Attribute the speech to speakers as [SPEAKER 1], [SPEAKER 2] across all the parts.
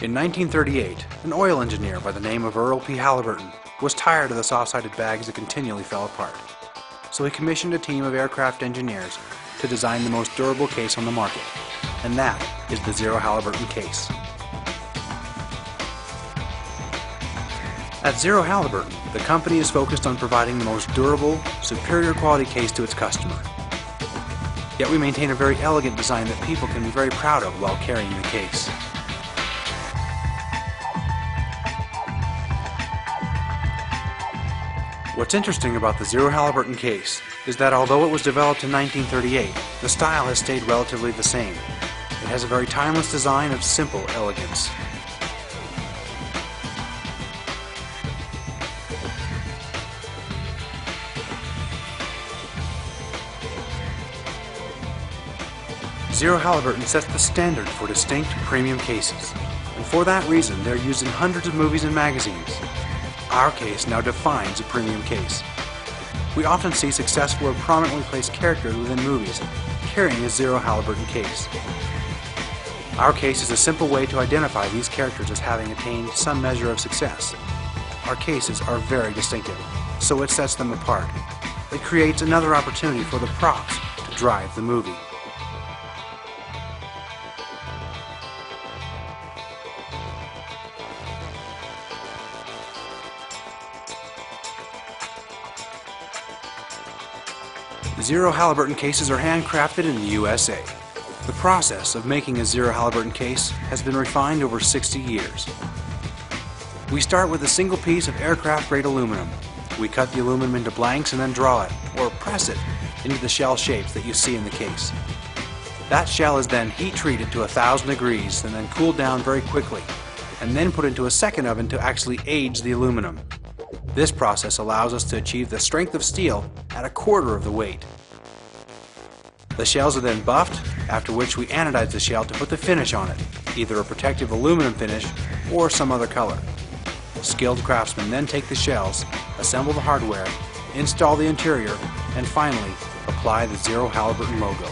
[SPEAKER 1] In 1938, an oil engineer by the name of Earl P. Halliburton was tired of the soft-sided bags that continually fell apart. So he commissioned a team of aircraft engineers to design the most durable case on the market, and that is the ZERO Halliburton case. At ZERO Halliburton, the company is focused on providing the most durable, superior quality case to its customer. Yet we maintain a very elegant design that people can be very proud of while carrying the case. What's interesting about the ZERO Halliburton case is that although it was developed in 1938, the style has stayed relatively the same. It has a very timeless design of simple elegance. ZERO Halliburton sets the standard for distinct premium cases, and for that reason they're used in hundreds of movies and magazines. Our case now defines a premium case. We often see successful or prominently placed characters within movies carrying a ZERO Halliburton case. Our case is a simple way to identify these characters as having attained some measure of success. Our cases are very distinctive, so it sets them apart. It creates another opportunity for the props to drive the movie. ZERO Halliburton cases are handcrafted in the USA. The process of making a ZERO Halliburton case has been refined over 60 years. We start with a single piece of aircraft-grade aluminum. We cut the aluminum into blanks and then draw it, or press it, into the shell shapes that you see in the case. That shell is then heat-treated to 1,000 degrees and then cooled down very quickly, and then put into a second oven to actually age the aluminum. This process allows us to achieve the strength of steel at a quarter of the weight. The shells are then buffed, after which we anodize the shell to put the finish on it, either a protective aluminum finish or some other color. Skilled craftsmen then take the shells, assemble the hardware, install the interior, and finally apply the ZERO Halliburton logo.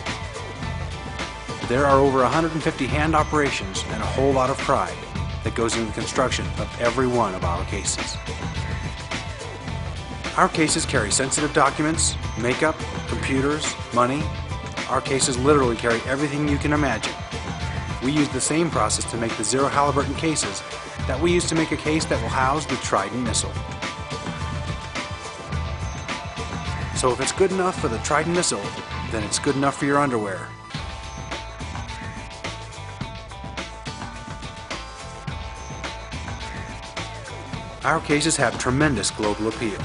[SPEAKER 1] There are over 150 hand operations and a whole lot of pride that goes into the construction of every one of our cases. Our cases carry sensitive documents, makeup, computers, money. Our cases literally carry everything you can imagine. We use the same process to make the ZERO Halliburton cases that we use to make a case that will house the Trident missile. So if it's good enough for the Trident missile, then it's good enough for your underwear. Our cases have tremendous global appeal.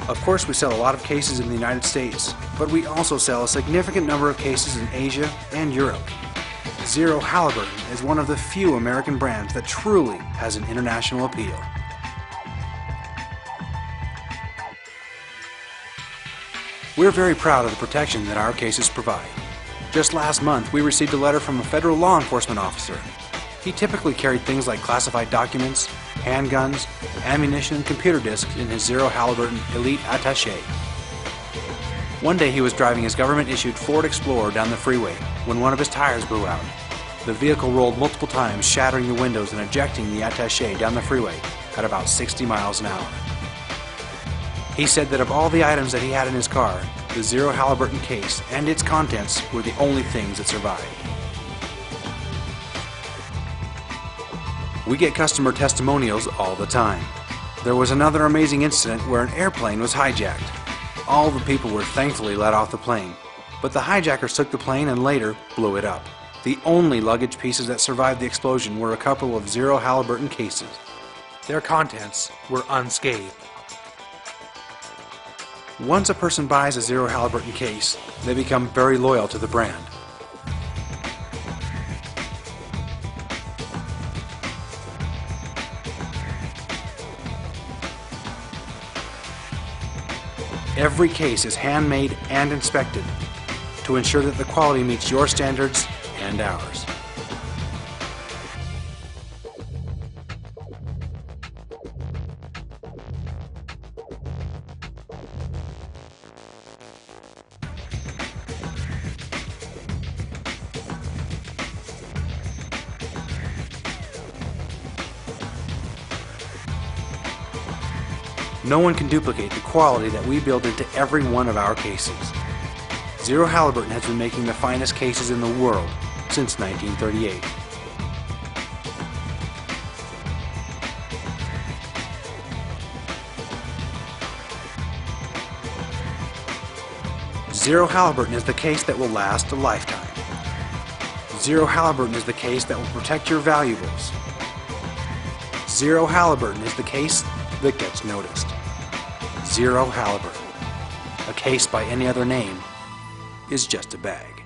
[SPEAKER 1] Of course, we sell a lot of cases in the United States, but we also sell a significant number of cases in Asia and Europe. ZERO Halliburton is one of the few American brands that truly has an international appeal. We're very proud of the protection that our cases provide. Just last month, we received a letter from a federal law enforcement officer. He typically carried things like classified documents, handguns, ammunition, and computer disks in his ZERO Halliburton Elite Attaché. One day he was driving his government-issued Ford Explorer down the freeway when one of his tires blew out. The vehicle rolled multiple times, shattering the windows and ejecting the attaché down the freeway at about 60 miles an hour. He said that of all the items that he had in his car, the ZERO Halliburton case and its contents were the only things that survived. We get customer testimonials all the time. There was another amazing incident where an airplane was hijacked. All the people were thankfully let off the plane, but the hijackers took the plane and later blew it up. The only luggage pieces that survived the explosion were a couple of ZERO Halliburton cases. Their contents were unscathed. Once a person buys a ZERO Halliburton case, they become very loyal to the brand. Every case is handmade and inspected to ensure that the quality meets your standards and ours. No one can duplicate the quality that we build into every one of our cases. ZERO Halliburton has been making the finest cases in the world since 1938. ZERO Halliburton is the case that will last a lifetime. ZERO Halliburton is the case that will protect your valuables. ZERO Halliburton is the case that gets noticed. ZERO Halliburton. A case by any other name is just a bag.